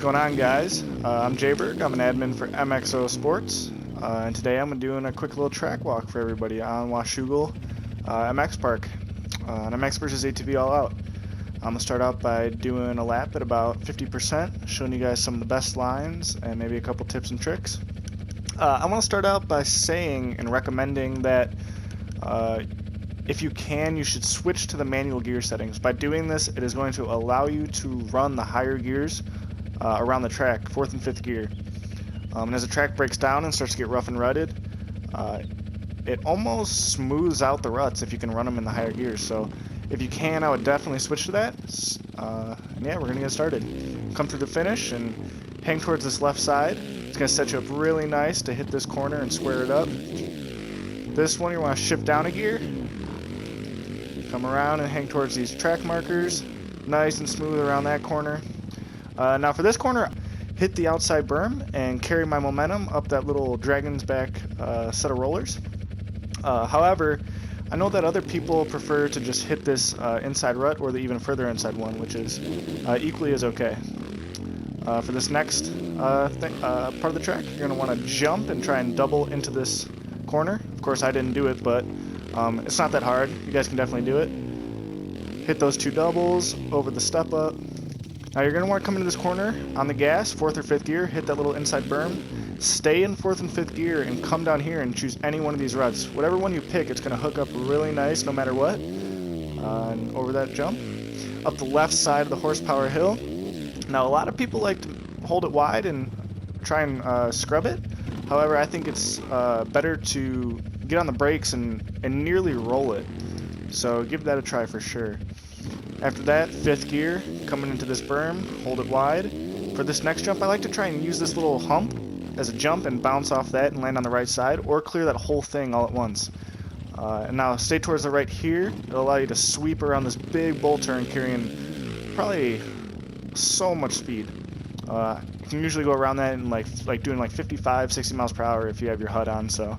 going on, guys? I'm Jayberg. I'm an admin for MXO Sports, and today I'm doing a quick little track walk for everybody on Washougal MX Park on MX versus ATV All Out. I'm going to start out by doing a lap at about 50%, showing you guys some of the best lines and maybe a couple tips and tricks. I want to start out by saying and recommending that if you can, you should switch to the manual gear settings. By doing this, it is going to allow you to run the higher gears around the track, 4th and 5th gear. And as the track breaks down and starts to get rough and rutted, it almost smooths out the ruts if you can run them in the higher gears. So if you can, I would definitely switch to that. And yeah, we're going to get started. Come through the finish and hang towards this left side. It's going to set you up really nice to hit this corner and square it up. This one, you want to shift down a gear. Come around and hang towards these track markers. Nice and smooth around that corner. Now for this corner, hit the outside berm and carry my momentum up that little dragon's back set of rollers. However, I know that other people prefer to just hit this inside rut or the even further inside one, which is equally as okay. For this next part of the track, you're going to want to jump and try and double into this corner. Of course, I didn't do it, but it's not that hard. You guys can definitely do it. Hit those two doubles over the step up. Now you're going to want to come into this corner on the gas, 4th or 5th gear, hit that little inside berm, stay in 4th and 5th gear, and come down here and choose any one of these ruts. Whatever one you pick, it's going to hook up really nice no matter what. And over that jump. Up the left side of the horsepower hill. Now a lot of people like to hold it wide and try and scrub it. However, I think it's better to get on the brakes and nearly roll it. So give that a try for sure. After that, 5th gear, coming into this berm, hold it wide. For this next jump, I like to try and use this little hump as a jump and bounce off that and land on the right side, or clear that whole thing all at once. And now stay towards the right here. It'll allow you to sweep around this big bull turn carrying probably so much speed. You can usually go around that in like doing like 55, 60 miles per hour if you have your HUD on. So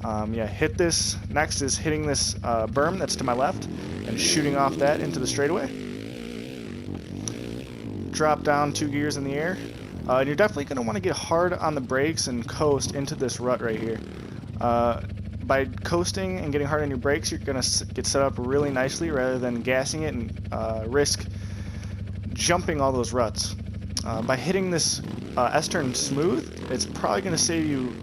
yeah, hit this. Next is hitting this berm that's to my left and shooting off that into the straightaway. Drop down 2 gears in the air. And you're definitely going to want to get hard on the brakes and coast into this rut right here. By coasting and getting hard on your brakes, you're going to get set up really nicely rather than gassing it and risk jumping all those ruts. By hitting this S-turn smooth, it's probably going to save you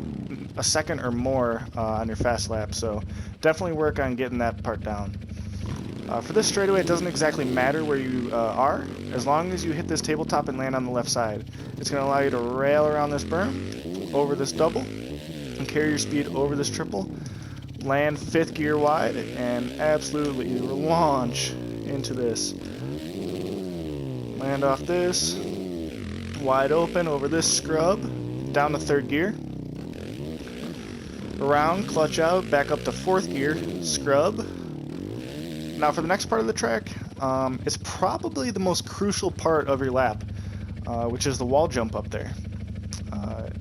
a second or more on your fast lap, so definitely work on getting that part down. For this straightaway, it doesn't exactly matter where you are, as long as you hit this tabletop and land on the left side. It's going to allow you to rail around this berm, over this double, and carry your speed over this triple. Land 5th gear wide, and absolutely launch into this. Land off this, wide open over this scrub, down to 3rd gear. Around, clutch out, back up to 4th gear, scrub. Now for the next part of the track, it's probably the most crucial part of your lap, which is the wall jump up there.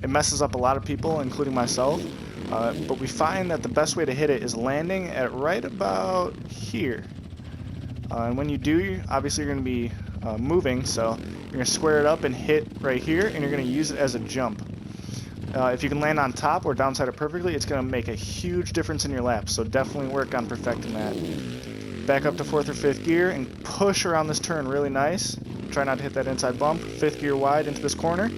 It messes up a lot of people, including myself, but we find that the best way to hit it is landing at right about here. And when you do, obviously you're going to be moving, so you're going to square it up and hit right here, and you're going to use it as a jump. If you can land on top or downside it perfectly, it's going to make a huge difference in your lap, so definitely work on perfecting that. Back up to 4th or 5th gear and push around this turn really nice. Try not to hit that inside bump. 5th gear wide into this corner.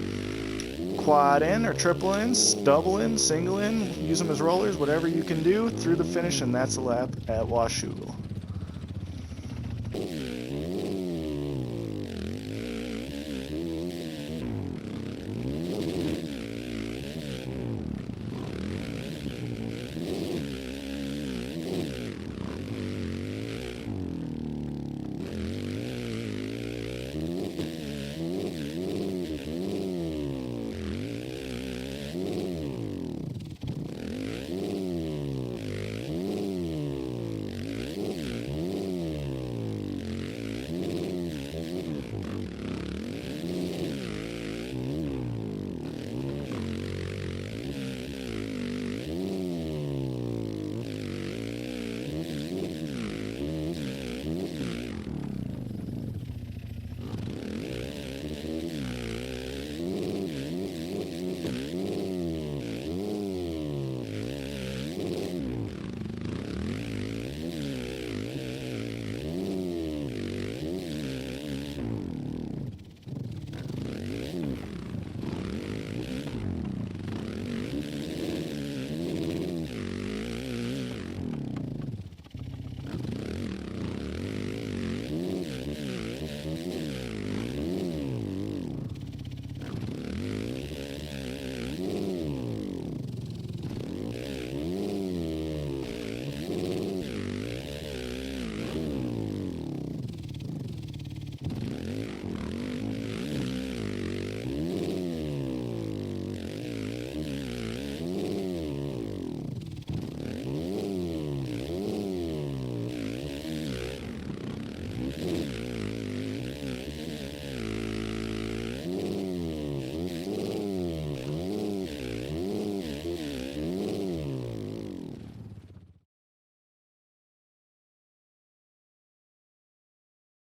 Quad in or triple in, double in, single in, use them as rollers, whatever you can do through the finish, and that's a lap at Washougal.